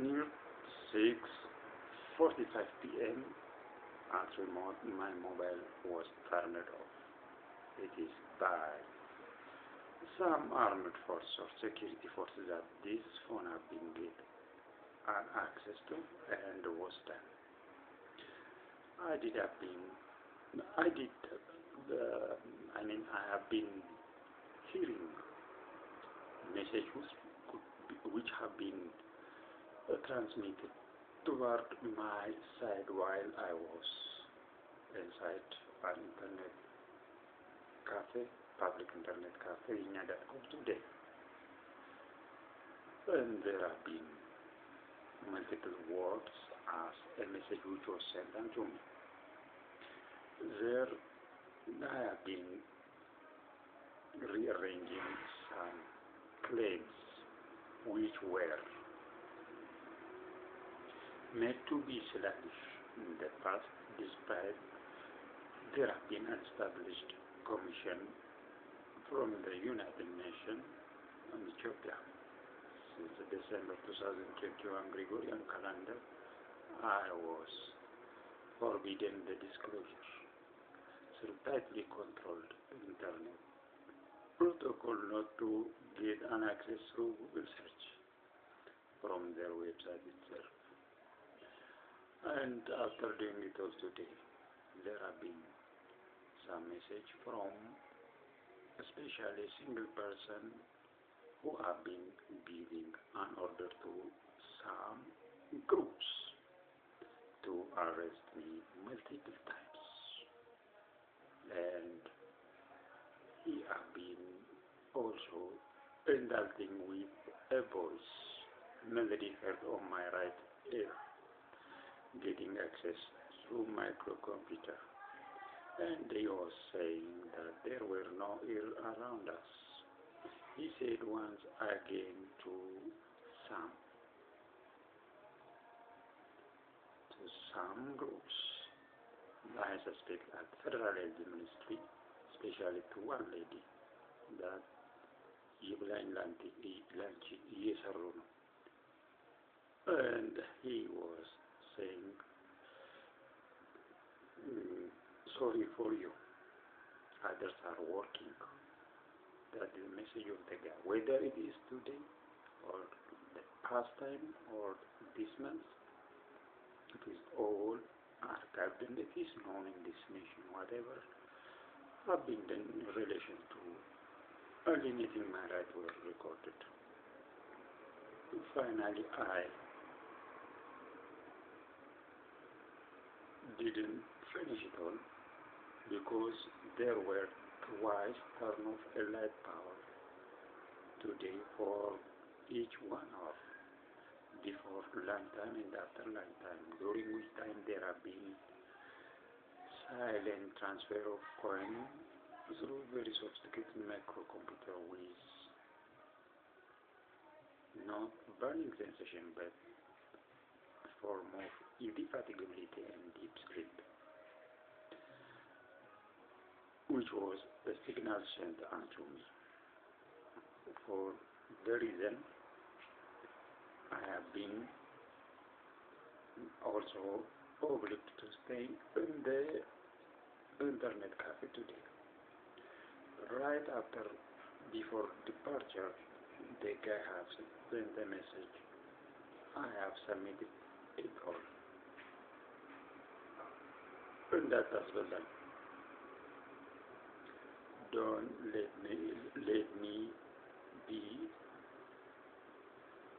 Near 6:45 p.m. at remote, my mobile was turned off. It is by some armed force or security forces that this phone have been given access to and was done. I did have been, I did, I have been hearing messages which have been transmitted toward my side while I was inside an internet cafe, public internet cafe in Adacom today. And there have been multiple words as a message which was sent unto me. There I have been rearranging some claims which were made to be sluggish in the past, despite there have been an established commission from the United Nations on Ethiopia. Since December 2021 Gregorian calendar, I was forbidden the disclosure through tightly controlled internet protocol not to get an access through Google search from their website itself. And after doing it all today, there have been some message from especially a single person who have been giving an order to some groups to arrest me multiple times. And he have been also indulging with a voice melody heard on my right ear, getting access through microcomputer. And they was saying that there were no ear around us. He said once again to some groups, I suspect at Federal Health Ministry, especially to one lady, that and he was saying, sorry for you, others are working. That is the message of the guy. Whether it is today or the past time or this month, it is all archived and it is known in this nation. Whatever have been done in relation to alienating my right were recorded. Finally, I didn't finish it all because there were twice turn off a light power today for each 1 hour, before lunchtime and after lunchtime, during which time there have been silent transfer of coin through very sophisticated microcomputer with not burning sensation but form of indefatigability and deep sleep, which was the signal sent unto me. For the reason I have been also obliged to stay in the internet cafe today. Right after, before departure, the guy has sent a message. I have submitted it all. And that has been done. Don't let me be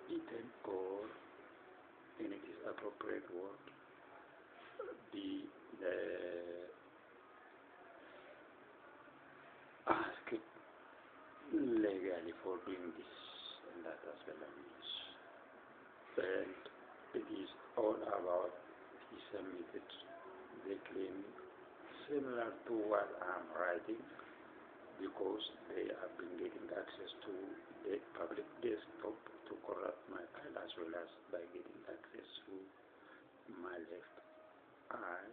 eaten, or in its appropriate word, be asked legally for doing this, and that has been done. And it is all about, he submitted the claim similar to what I'm writing, because they have been getting access to the public desktop to corrupt my file, as well as by getting access to my left eye.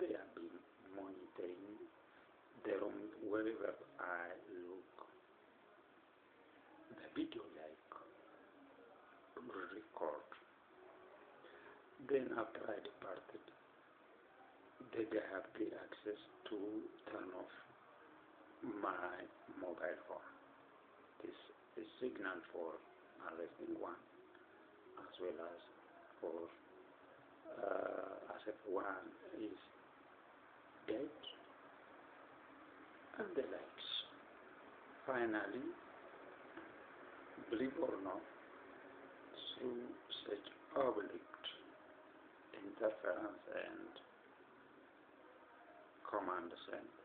They have been monitoring the room wherever I look. The video like record Then after I departed, they have the access to turn off my mobile phone. This is signal for arresting one, as well as for as if one is dead, and the likes. Finally, believe or not, through such overlooked interference and command sent,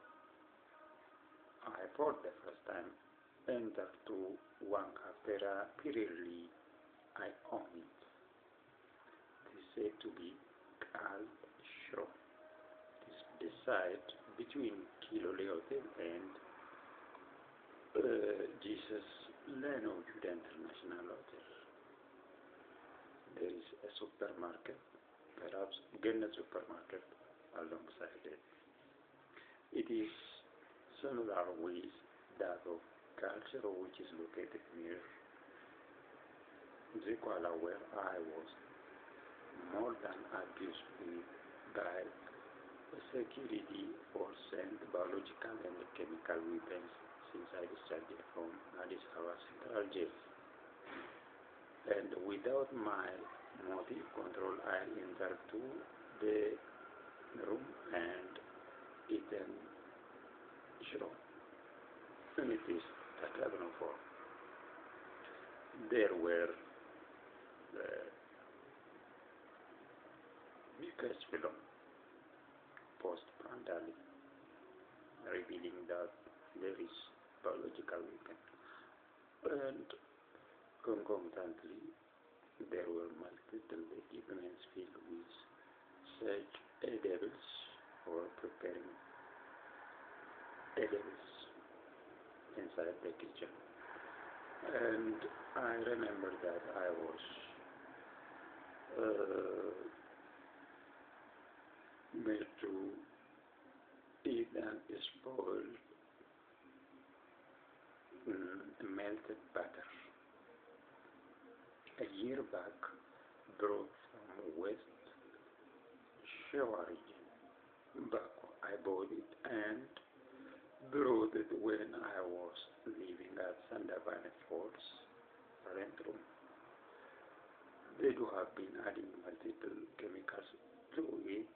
I for the first time entered to one cafeteria. Periodically I own it. It is said to be called Shro. It is beside between Kilole Hotel and Jesus Leno Jude International Hotel. There is a supermarket, perhaps Gannett supermarket alongside it. It is similar with that of Culture, which is located near Zekwala, where I was more than abused by security force and biological and chemical weapons since I discharged from Addis Ababa Central Jail. And without my motive control, I entered to the room and eaten Shro. And it is at 11:04. There were the biggest film post-pandemic, revealing that there is biological weapon, and concomitantly there were multiple equipments filled with such edibles for preparing edibles inside the kitchen. And I remember that I was made to eat and spoiled melted butter. A year back, brought from West Shore region. Back I bought it and brought it when I was living at Sandavane Falls rent room. They do have been adding multiple chemicals to it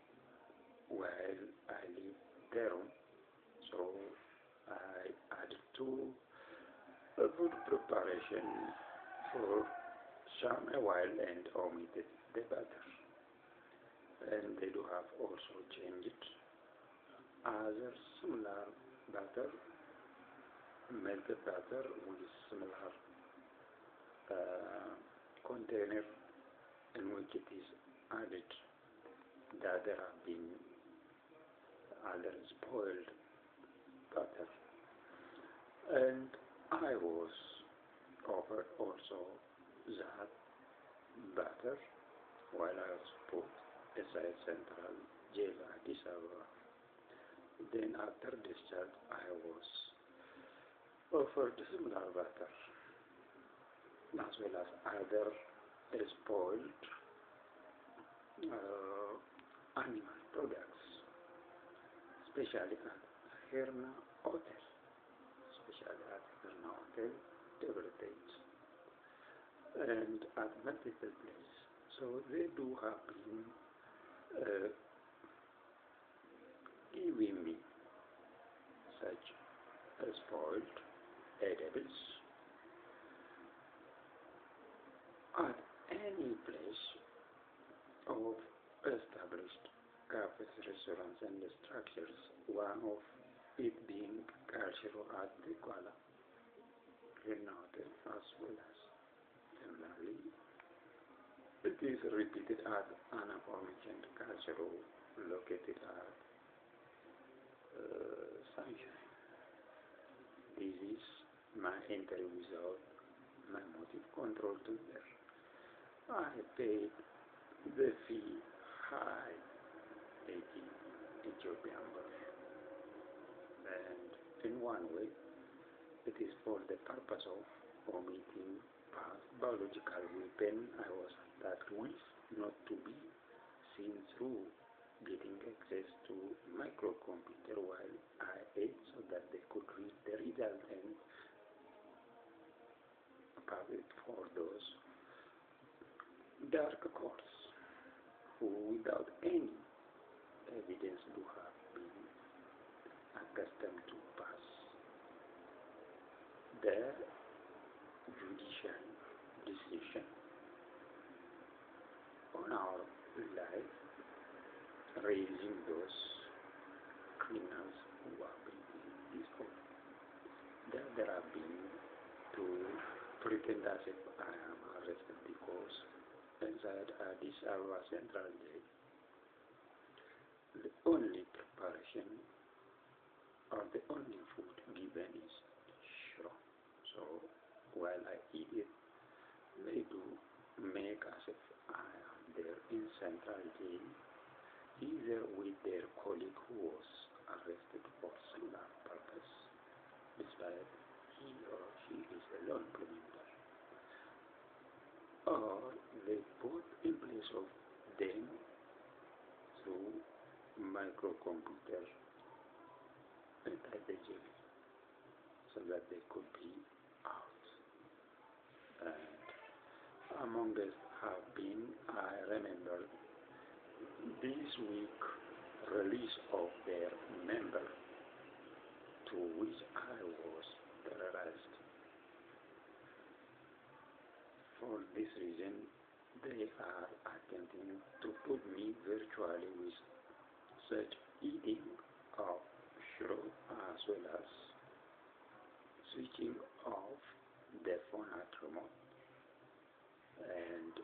while I lived there. So I added to a food preparation for a while and omitted the butter. And they do have also changed other similar butter, melted butter with similar container in which it is added that there have been other spoiled butter. And I was offered also that butter while I was put inside Central Jail Addis Ababa. Then after discharge I was offered similar butter as well as other spoiled animal products, especially at Herna Hotel, Everything, and at multiple places. So they do have been giving me such spoiled edibles at any place of established cafes, restaurants, and structures, one of it being cultural at the Kuala Hotel, as well as similarly it is repeated at an aforementioned cultural located at Sunshine. This is my entry without my motive control to there. I paid the fee high 80 Ethiopian birr, and in one way it is for the purpose of omitting past biological weapon I was attacked with not to be seen through getting access to microcomputer while I ate so that they could read the result and publish for those dark courts who, without any evidence, do have been accustomed to pass their judicial decision on our life, raising those criminals who have been in this court. There have been to pretend as if I am arrested because inside Addis Ababa Central Jail, the only preparation or the only food given is straw. So while I eat it, they do make as if I am there in Central Jail, either with their colleague who was arrested for similar purpose, despite he or she is a law implementer, or they put in place of them through microcomputer inside the jail so that they could be out. And among us have been, I remember this week, release of their member to which I was terrorized. For this reason, they are attempting to put me virtually with such eating of straw as well as switching off the phone at remote and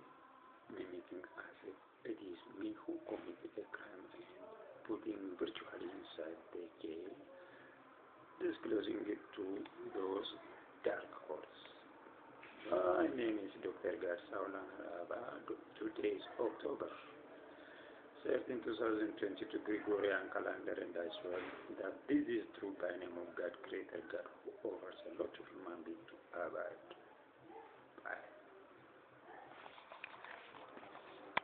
mimicking as if it is me who committed a crime and putting virtually inside the jail, disclosing it to those dark courts. My name is Dr. Garsaulan Araba. Today is October 13, 2022 Gregorian calendar, and I swear that this is true by name of God, Creator God, who offers a lot